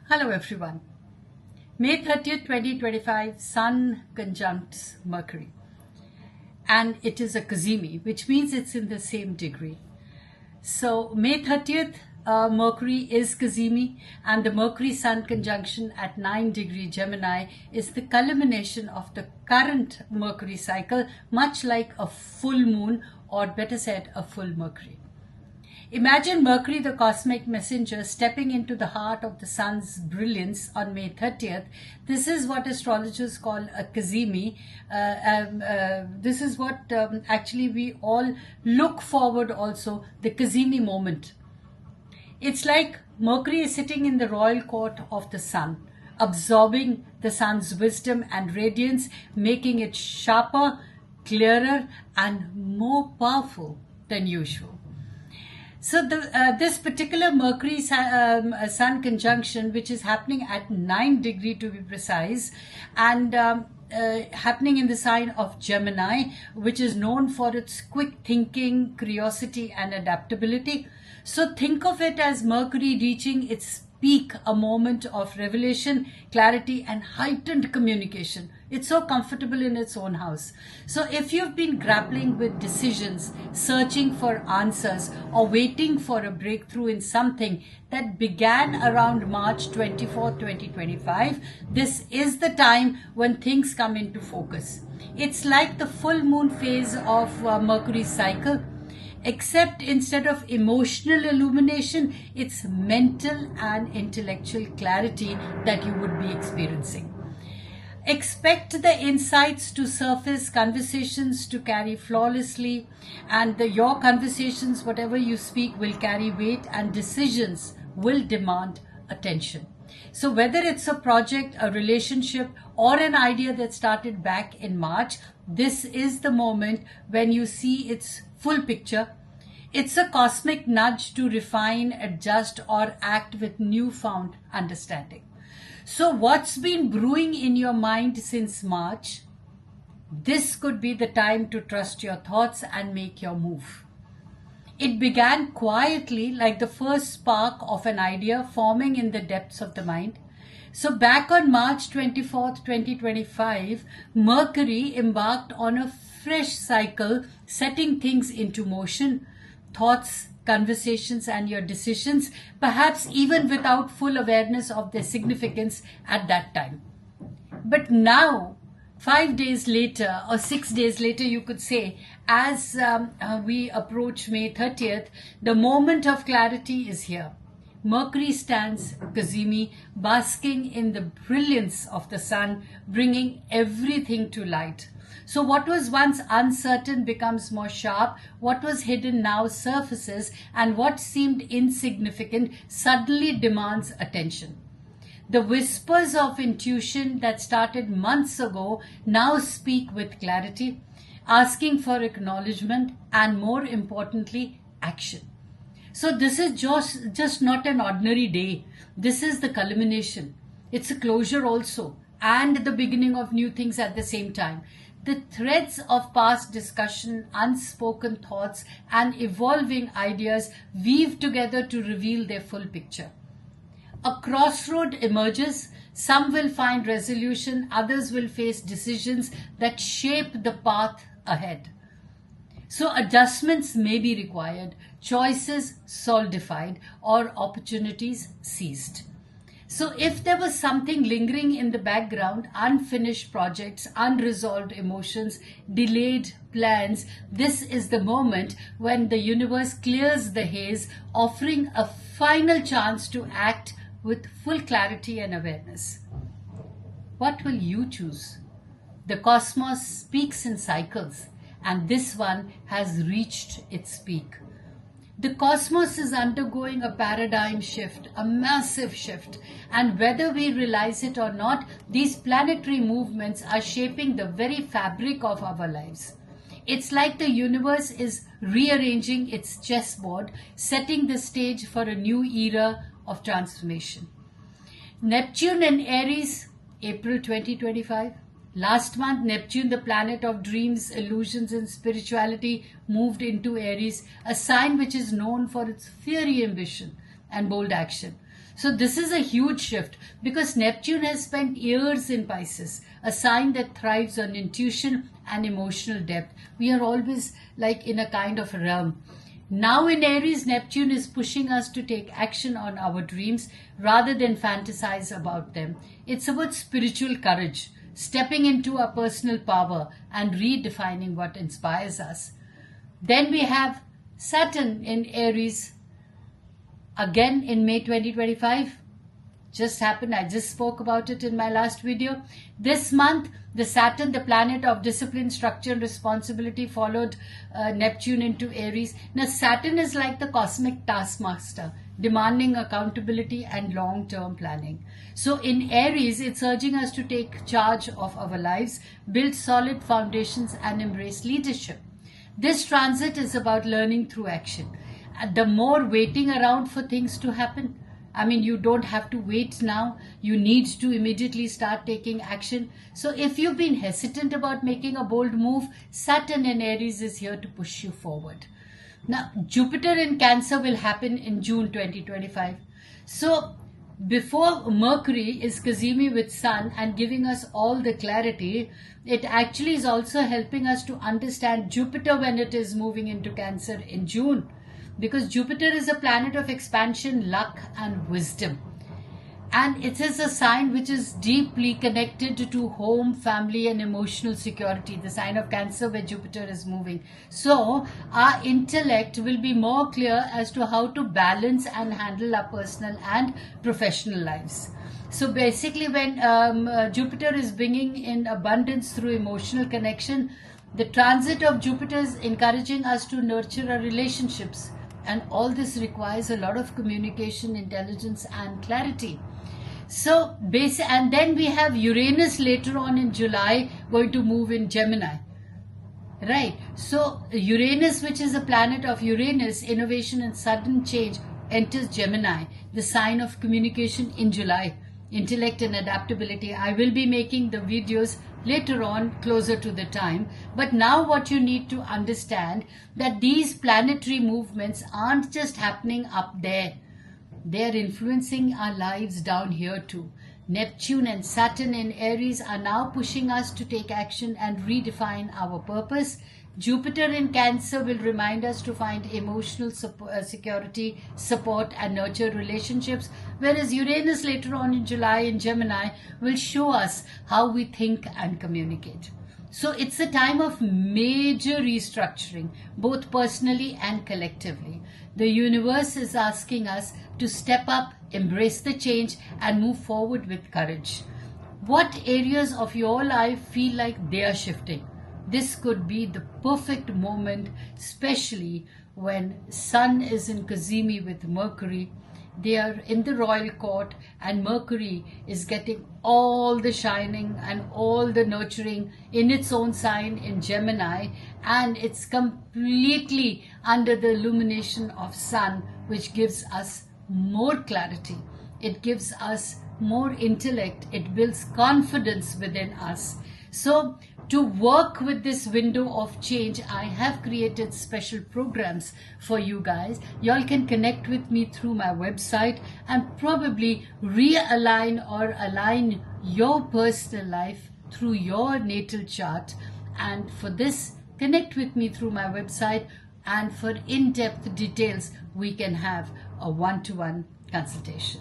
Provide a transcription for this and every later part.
Hello everyone. May 30th, 2025, Sun conjuncts Mercury. And it is a Cazimi, which means it's in the same degree. So May 30th, Mercury is Cazimi, and the Mercury-Sun conjunction at 9° Gemini is the culmination of the current Mercury cycle, much like a full moon, or better said, a full Mercury. Imagine Mercury, the cosmic messenger, stepping into the heart of the sun's brilliance on May 30th. This is what astrologers call a Cazimi. This is what actually we all look forward also, the Cazimi moment. It's like Mercury is sitting in the royal court of the sun, absorbing the sun's wisdom and radiance, making it sharper, clearer, and more powerful than usual. So this particular Mercury-Sun conjunction, which is happening at 9° to be precise, and happening in the sign of Gemini, which is known for its quick thinking, curiosity, and adaptability. So think of it as Mercury reaching its peak, a moment of revelation, clarity, and heightened communication. It's so comfortable in its own house. So if you've been grappling with decisions, searching for answers, or waiting for a breakthrough in something that began around March 24, 2025, this is the time when things come into focus. It's like the full moon phase of Mercury's cycle, except instead of emotional illumination, it's mental and intellectual clarity that you would be experiencing. Expect the insights to surface, conversations to carry flawlessly, and your conversations, whatever you speak, will carry weight, and decisions will demand attention. So whether it's a project, a relationship, or an idea that started back in March, this is the moment when you see its full picture. It's a cosmic nudge to refine, adjust, or act with newfound understanding. So what's been brewing in your mind since March? This could be the time to trust your thoughts and make your move. It began quietly, like the first spark of an idea forming in the depths of the mind. So back on March 24th, 2025, Mercury embarked on a fresh cycle, setting things into motion, thoughts, conversations, and your decisions, perhaps even without full awareness of their significance at that time. But now, 5 days later, or 6 days later, you could say, as we approach May 30th, the moment of clarity is here. Mercury stands Cazimi, basking in the brilliance of the sun, bringing everything to light. So what was once uncertain becomes more sharp, what was hidden now surfaces, and what seemed insignificant suddenly demands attention. The whispers of intuition that started months ago now speak with clarity, asking for acknowledgement and, more importantly, action. So this is just not an ordinary day. This is the culmination. It's a closure also, and the beginning of new things at the same time. The threads of past discussion, unspoken thoughts, and evolving ideas weave together to reveal their full picture. A crossroad emerges. Some will find resolution, others will face decisions that shape the path ahead. So adjustments may be required, choices solidified, or opportunities seized. So if there was something lingering in the background, unfinished projects, unresolved emotions, delayed plans, this is the moment when the universe clears the haze, offering a final chance to act with full clarity and awareness. What will you choose? The cosmos speaks in cycles, and this one has reached its peak. The cosmos is undergoing a paradigm shift, a massive shift, and whether we realize it or not, these planetary movements are shaping the very fabric of our lives. It's like the universe is rearranging its chessboard, setting the stage for a new era of transformation. Neptune in Aries, April 2025. Last month, Neptune, the planet of dreams, illusions, and spirituality, moved into Aries, a sign which is known for its fiery ambition and bold action. So this is a huge shift because Neptune has spent years in Pisces, a sign that thrives on intuition and emotional depth. We are always like in a kind of a realm. Now in Aries, Neptune is pushing us to take action on our dreams rather than fantasize about them. It's about spiritual courage, stepping into our personal power and redefining what inspires us. Then we have Saturn in Aries again in May 2025. Just happened. I just spoke about it in my last video. This month, the Saturn, the planet of discipline, structure, and responsibility, followed Neptune into Aries. Now, Saturn is like the cosmic taskmaster, demanding accountability and long-term planning. So in Aries, it's urging us to take charge of our lives, build solid foundations, and embrace leadership. This transit is about learning through action. The more waiting around for things to happen, I mean, you don't have to wait now. You need to immediately start taking action. So if you've been hesitant about making a bold move, Saturn in Aries is here to push you forward. Now, Jupiter in Cancer will happen in June 2025. So before Mercury is Cazimi with Sun and giving us all the clarity, it actually is also helping us to understand Jupiter when it is moving into Cancer in June. Because Jupiter is a planet of expansion, luck, and wisdom. And it is a sign which is deeply connected to home, family, and emotional security. The sign of Cancer where Jupiter is moving. So, our intellect will be more clear as to how to balance and handle our personal and professional lives. So basically when Jupiter is bringing in abundance through emotional connection, the transit of Jupiter is encouraging us to nurture our relationships. And all this requires a lot of communication, intelligence, and clarity. So, and then we have Uranus later on in July going to move in Gemini. Right. So, Uranus, which is a planet of Uranus, innovation and sudden change, enters Gemini, the sign of communication in July. Intellect and adaptability. I will be making the videos later on closer to the time, but now what you need to understand that these planetary movements aren't just happening up there. They're influencing our lives down here too. Neptune and Saturn in Aries are now pushing us to take action and redefine our purpose. Jupiter in Cancer will remind us to find emotional security, support, and nurture relationships, whereas Uranus later on in July in Gemini will show us how we think and communicate. So it's a time of major restructuring, both personally and collectively. The universe is asking us to step up, embrace the change, and move forward with courage. What areas of your life feel like they are shifting? This could be the perfect moment, especially when Sun is in Cazimi with Mercury. They are in the royal court and Mercury is getting all the shining and all the nurturing in its own sign in Gemini, and it's completely under the illumination of Sun, which gives us more clarity. It gives us more intellect. It builds confidence within us. So to work with this window of change, I have created special programs for you guys. Y'all can connect with me through my website and probably realign or align your personal life through your natal chart. And for this, connect with me through my website, and for in-depth details, we can have a one-to-one consultation.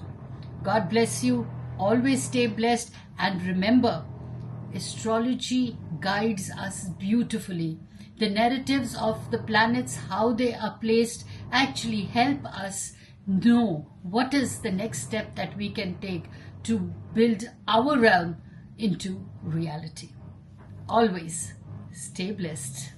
God bless you. Always stay blessed, and remember, astrology guides us beautifully. The narratives of the planets, how they are placed, actually help us know what is the next step that we can take to build our realm into reality. Always stay blessed.